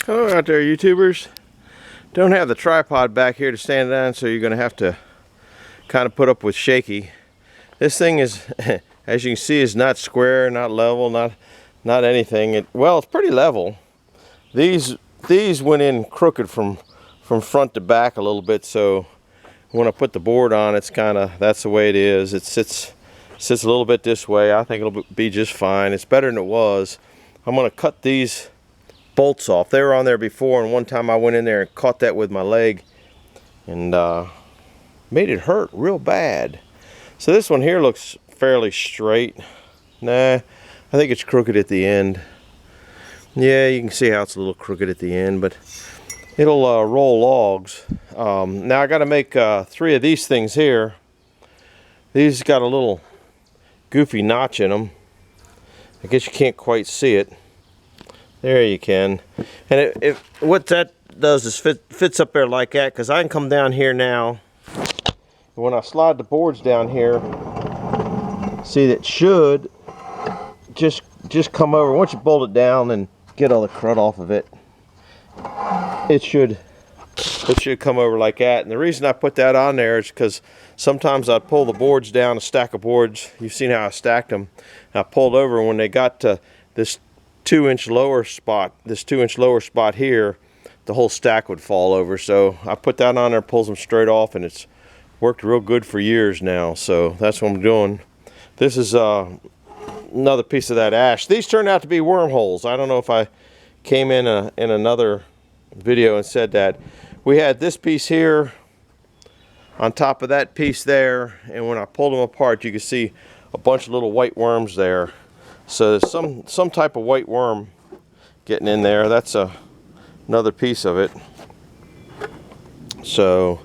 Hello out there, YouTubers. Don't have the tripod back here to stand on, so you're going to have to kind of put up with shaky. This thing is, as you can see, is not square, not level, not anything. Well, it's pretty level. These went in crooked from front to back a little bit, so when I put the board on, it's kind of, that's the way it is. It sits a little bit this way. I think it'll be just fine. It's better than it was. I'm going to cut these bolts off. They were on there before, and one time I went in there and caught that with my leg and made it hurt real bad. So this one here looks fairly straight. Nah, I think it's crooked at the end. Yeah, you can see how it's a little crooked at the end, but it'll roll logs. Now I got to make 3 of these things here. These got a little goofy notch in them. I guess you can't quite see it. There you can. And what that does is fits up there like that, because I can come down here now. When I slide the boards down here, see, that should just come over. Once you bolt it down and get all the crud off of it, it should come over like that. And the reason I put that on there is because sometimes I'd pull the boards down, a stack of boards. You've seen how I stacked them. I pulled over, and when they got to this 2-inch lower spot, here, the whole stack would fall over. So I put that on there, pulls them straight off, and it's worked real good for years now. So that's what I'm doing. This is another piece of that ash. These turned out to be wormholes. I don't know if I came in another video and said that. We had this piece here on top of that piece there, and when I pulled them apart, you can see a bunch of little white worms there. So there's some type of white worm getting in there. That's another piece of it. So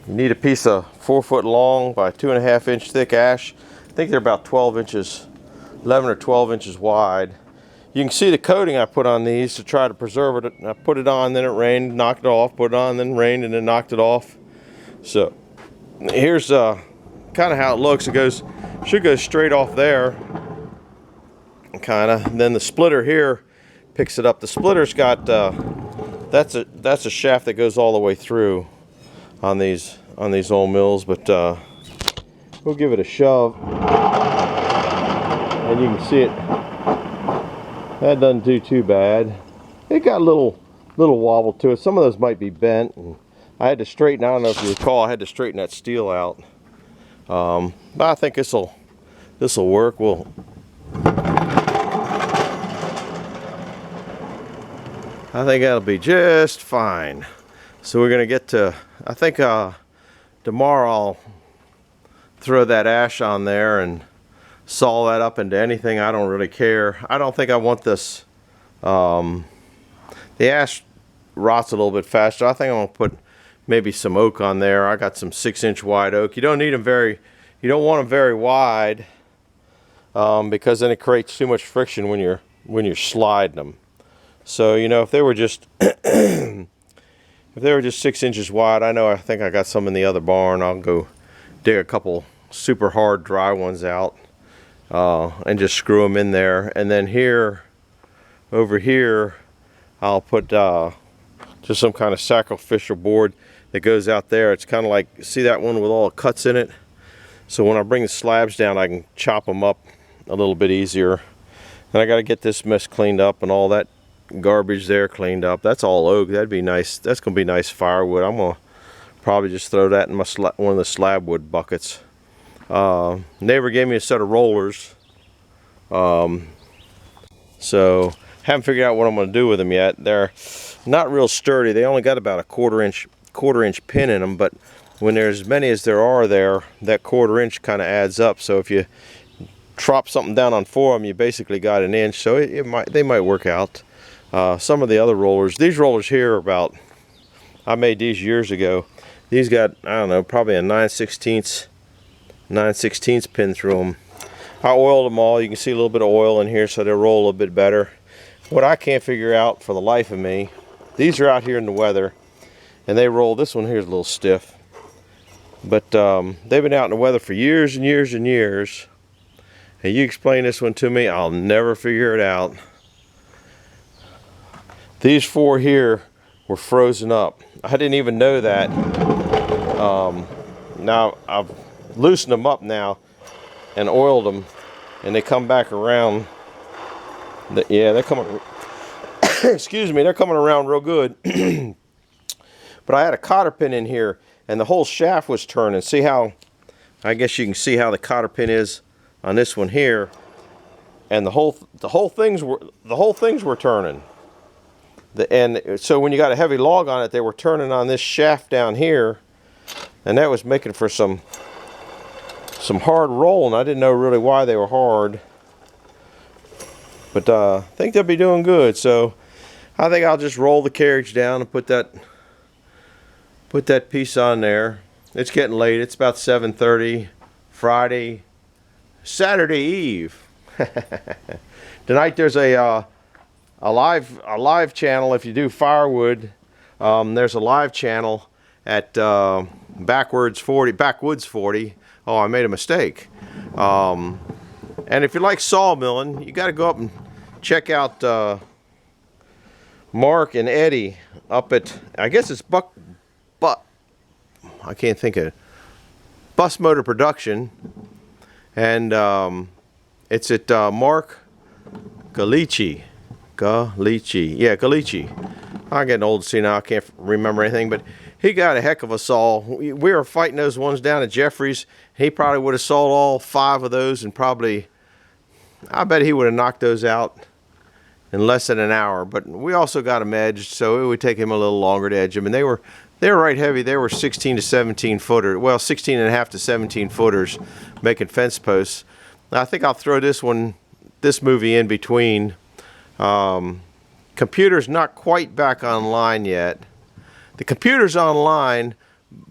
you need a piece of 4 foot long by 2.5 inch thick ash. I think they're about 12 inches, 11 or 12 inches wide. You can see the coating I put on these to try to preserve it. I put it on, then it rained, knocked it off, put it on, then rained, and then knocked it off. So here's kind of how it looks. It should go straight off there, kind of. Then the splitter here picks it up. The splitter's got that's a shaft that goes all the way through on these old mills, but we'll give it a shove, and you can see it. That doesn't do too bad. It got a little wobble to it. Some of those might be bent, and I had to straighten. I don't know if you recall, I had to straighten that steel out. But I think this'll work. I think that'll be just fine. So we're gonna get to, I think tomorrow I'll throw that ash on there and saw that up into anything. I don't really care. I don't think I want this. The ash rots a little bit faster. I think I'm gonna put maybe some oak on there. I got some 6-inch wide oak. You don't need them you don't want them very wide, because then it creates too much friction when you're sliding them. So, you know, if they were just 6 inches wide, I think I got some in the other barn. I'll go dig a couple super hard dry ones out and just screw them in there. And then over here, I'll put just some kind of sacrificial board that goes out there. It's kind of like, see that one with all the cuts in it? So when I bring the slabs down, I can chop them up a little bit easier. And I got to get this mess cleaned up and all that garbage there cleaned up. That's all oak. That'd be nice. That's gonna be nice firewood. I'm gonna probably just throw that in my one of the slab wood buckets. Neighbor gave me a set of rollers, so haven't figured out what I'm gonna do with them yet. They're not real sturdy. They only got about a quarter inch pin in them, but when there's as many as there are there, that 1/4 inch kind of adds up. So if you drop something down on 4 of them, you basically got 1 inch. So they might work out. Some of the other rollers, these rollers here are I made these years ago. These got, I don't know, probably a 9/16 pin through them. I oiled them all. You can see a little bit of oil in here, so they'll roll a little bit better. What I can't figure out for the life of me, these are out here in the weather, and they roll. This one here is a little stiff, but they've been out in the weather for years and years and years. And you explain this one to me, I'll never figure it out. These 4 here were frozen up. I didn't even know that. Now I've loosened them up now and oiled them, and they come back around. Yeah, they're coming. Excuse me, they're coming around real good. But I had a cotter pin in here, and the whole shaft was turning. See how? I guess you can see how the cotter pin is on this one here, and the whole things were turning. And so when you got a heavy log on it, they were turning on this shaft down here, and that was making for some hard rolling. I didn't know really why they were hard, but I think they'll be doing good. So I think I'll just roll the carriage down and put that piece on there. It's getting late. It's about 7:30 Saturday Eve. Tonight there's a live channel. If you do firewood, there's a live channel at Backwoods 40. Oh, I made a mistake. And if you like sawmilling, you got to go up and check out Mark and Eddie up at, I guess it's I can't think of it. Bus Motor Production, and it's at Mark Galici. Yeah, Galici. I'm getting old to see now. I can't remember anything, but he got a heck of a saw. We were fighting those ones down at Jeffrey's. He probably would have sawed all 5 of those, and I bet he would have knocked those out in less than an hour. But we also got them edged, so it would take him a little longer to edge them. And they were right heavy. They were 16 to 17 footer. Well, 16 and a half to 17 footers, making fence posts. Now, I think I'll throw this movie in between. Computer's not quite back online yet. The computer's online,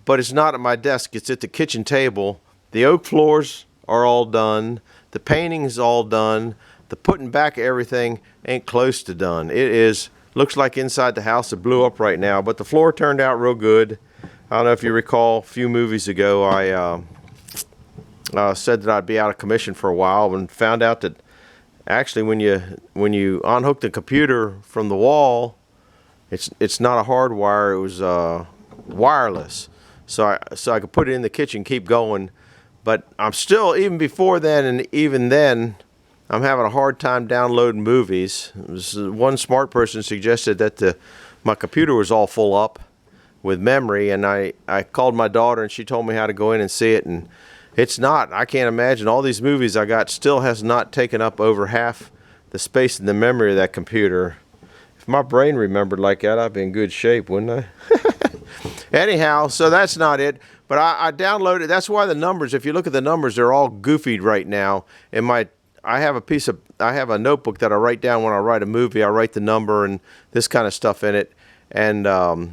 but it's not at my desk. It's at the kitchen table. The oak floors are all done. The painting's all done. The putting back everything ain't close to done. Looks like inside the house it blew up right now, but the floor turned out real good. I don't know if you recall, a few movies ago I said that I'd be out of commission for a while, and found out that actually when you unhook the computer from the wall, it's not a hard wire. It was wireless, so I could put it in the kitchen, keep going. But I'm still, even before then and even then, I'm having a hard time downloading movies. One smart person suggested that my computer was all full up with memory, and I called my daughter, and she told me how to go in and see it, and it's not. I can't imagine. All these movies I got still has not taken up over half the space in the memory of that computer. If my brain remembered like that, I'd be in good shape, wouldn't I? Anyhow, so that's not it. But I downloaded. That's why the numbers, if you look at the numbers, they're all goofied right now. I have a notebook that I write down when I write a movie. I write the number and this kind of stuff in it. And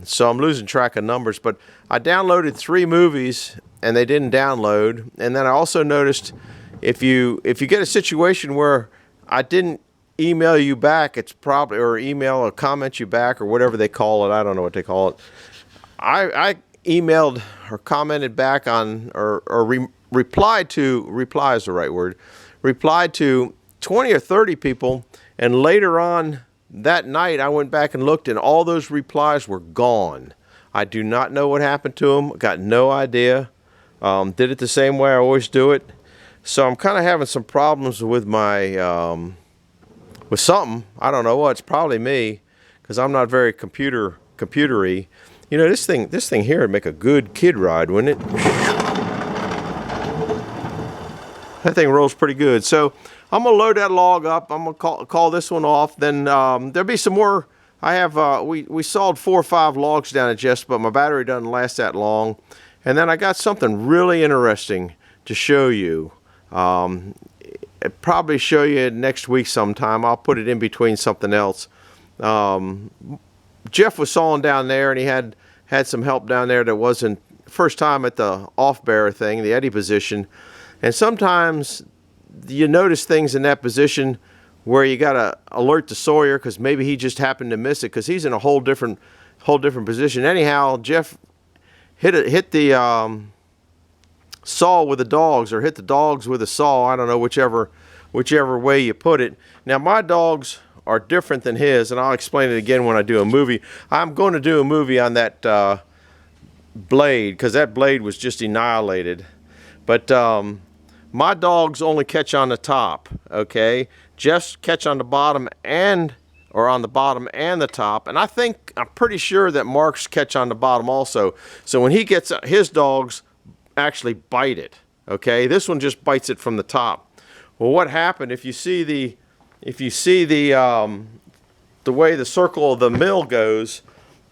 so I'm losing track of numbers. But I downloaded 3 movies and they didn't download. And then I also noticed if you get a situation where I didn't email you back, it's probably, or email or comment you back or whatever they call it. I don't know what they call it. I emailed or commented back on replied to, reply is the right word, replied to 20 or 30 people, and later on that night I went back and looked and all those replies were gone. I do not know what happened to them, got no idea. Did it the same way I always do it. So I'm kind of having some problems with my, with something. I don't know what, it's probably me, because I'm not very computery. You know, this thing here would make a good kid ride, wouldn't it? That thing rolls pretty good. So I'm gonna load that log up. I'm gonna call this one off. Then there'll be some more. I have we sawed 4 or 5 logs down at Jess, but my battery doesn't last that long. And then I got something really interesting to show you. I'll probably show you next week sometime. I'll put it in between something else. Jeff was sawing down there, and he had some help down there that wasn't first time at the off bearer thing, the eddy position. And sometimes you notice things in that position where you got to alert the sawyer because maybe he just happened to miss it because he's in a whole different position. Anyhow, Jeff hit the saw with the dogs, or hit the dogs with a saw. I don't know, whichever way you put it. Now my dogs are different than his, and I'll explain it again when I do a movie. I'm going to do a movie on that blade, because that blade was just annihilated. But my dogs only catch on the top, okay? Jeff's catch on the bottom or on the bottom and the top, and I'm pretty sure that Mark's catch on the bottom also. So when he gets, his dogs actually bite it, okay? This one just bites it from the top. Well, what happened, if you see the way the circle of the mill goes,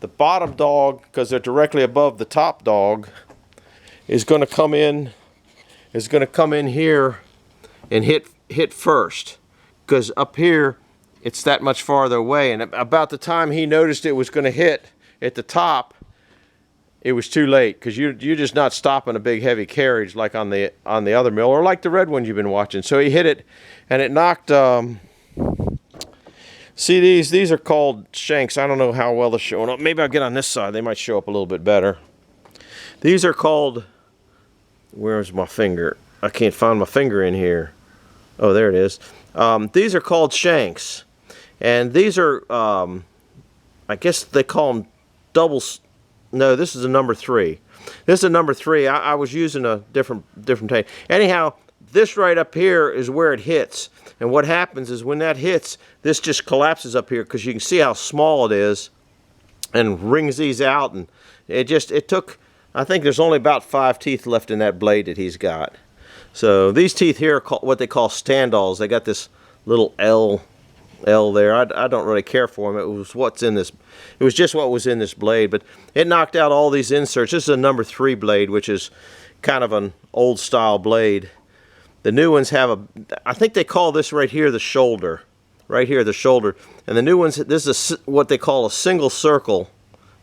the bottom dog, because they're directly above the top dog, is going to come in here and hit first, because up here it's that much farther away. And about the time he noticed it was going to hit at the top, it was too late, because you're just not stopping a big heavy carriage like on the other mill, or like the red one you've been watching. So he hit it, and it knocked. See, these are called shanks. I don't know how well they're showing up. Maybe I'll get on this side. They might show up a little bit better. These are called. Where's my finger? I can't find my finger in here. Oh, there it is. These are called shanks, and these are. I guess they call them doubles. No, this is a number 3. This is a number 3. I was using a different tank. Anyhow, this right up here is where it hits. And what happens is when that hits, this just collapses up here, because you can see how small it is, and wrings these out. And it took, I think there's only about 5 teeth left in that blade that he's got. So these teeth here are what they call standalls. They got this little L there. I don't really care for them. It was what's in this. It was just what was in this blade, but it knocked out all these inserts. This is a number 3 blade, which is kind of an old style blade. The new ones have I think they call this right here the shoulder. Right here, the shoulder. And the new ones, this is what they call a single circle.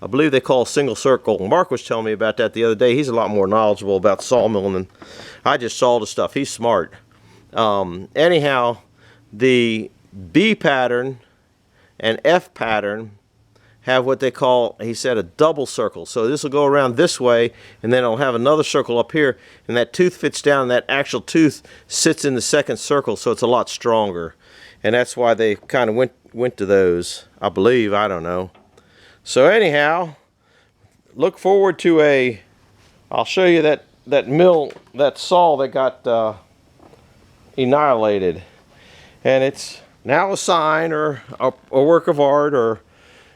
I believe they call a single circle. Mark was telling me about that the other day. He's a lot more knowledgeable about sawmilling than I just saw the stuff. He's smart. Anyhow, the B pattern and F pattern have what they call, he said, a double circle. So this will go around this way, and then it'll have another circle up here, and that tooth fits down, and that actual tooth sits in the second circle, so it's a lot stronger. And that's why they kind of went to those, I believe. I don't know. So anyhow, look forward to I'll show you that mill, that saw that got annihilated. And it's now a sign, or a work of art, or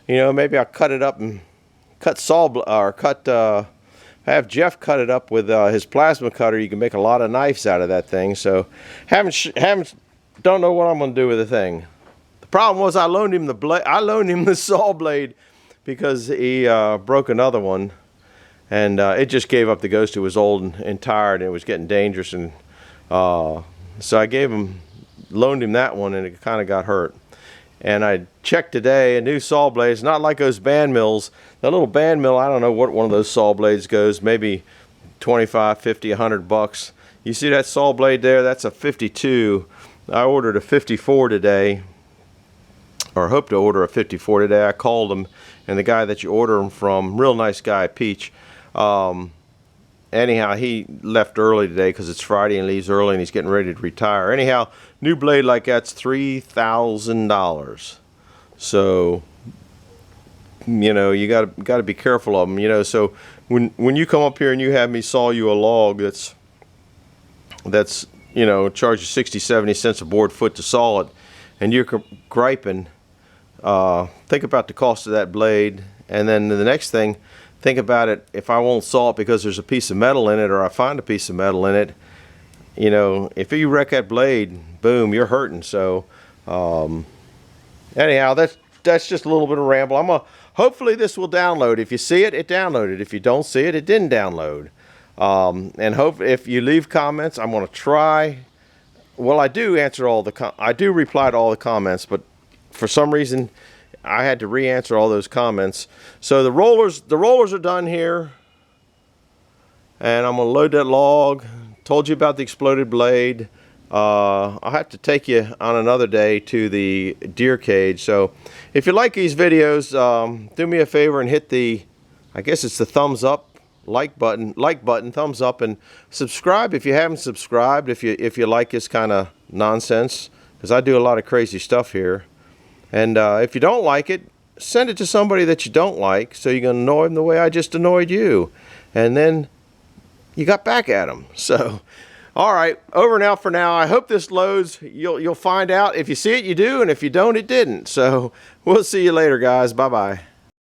maybe I'll cut it up and have Jeff cut it up with his plasma cutter. You can make a lot of knives out of that thing. So don't know what I'm going to do with the thing. The problem was I loaned him the saw blade, because he broke another one, and it just gave up the ghost. It was old and tired, and it was getting dangerous, and so I loaned him that one, and it kind of got hurt. And I checked today, a new saw blade. It's not like those band mills. That little band mill, I don't know what one of those saw blades goes, maybe 25, 50, 100 bucks. You see that saw blade there? That's a 52. I ordered a 54 today, or hope to order a 54 today. I called him, and the guy that you order them from, real nice guy, Peach. Anyhow, he left early today because it's Friday and leaves early, and he's getting ready to retire. Anyhow, new blade like that's $3,000. So, you got to be careful of them. So when you come up here and you have me saw you a log that's charge you 60, 70 cents a board foot to saw it, and you're griping, think about the cost of that blade, and then the next thing, think about it, if I won't saw it because there's a piece of metal in it, or I find a piece of metal in it, if you wreck that blade, boom, you're hurting. So anyhow, that's just a little bit of ramble. Hopefully this will download. If you see it, it downloaded. If you don't see it, it didn't download. And hope if you leave comments, I'm going to try. Well, I do reply to all the comments, but for some reason I had to re-answer all those comments. So the rollers are done here, and I'm going to load that log. Told you about the exploded blade. I'll have to take you on another day to the deer cage. So if you like these videos, do me a favor and hit I guess it's the thumbs up, like button, thumbs up, and subscribe if you haven't subscribed, if you like this kind of nonsense, because I do a lot of crazy stuff here. And if you don't like it, send it to somebody that you don't like, so you're going to annoy them the way I just annoyed you. And then you got back at them. So, all right, over and out for now. I hope this loads. You'll find out. If you see it, you do, and if you don't, it didn't. So we'll see you later, guys. Bye-bye.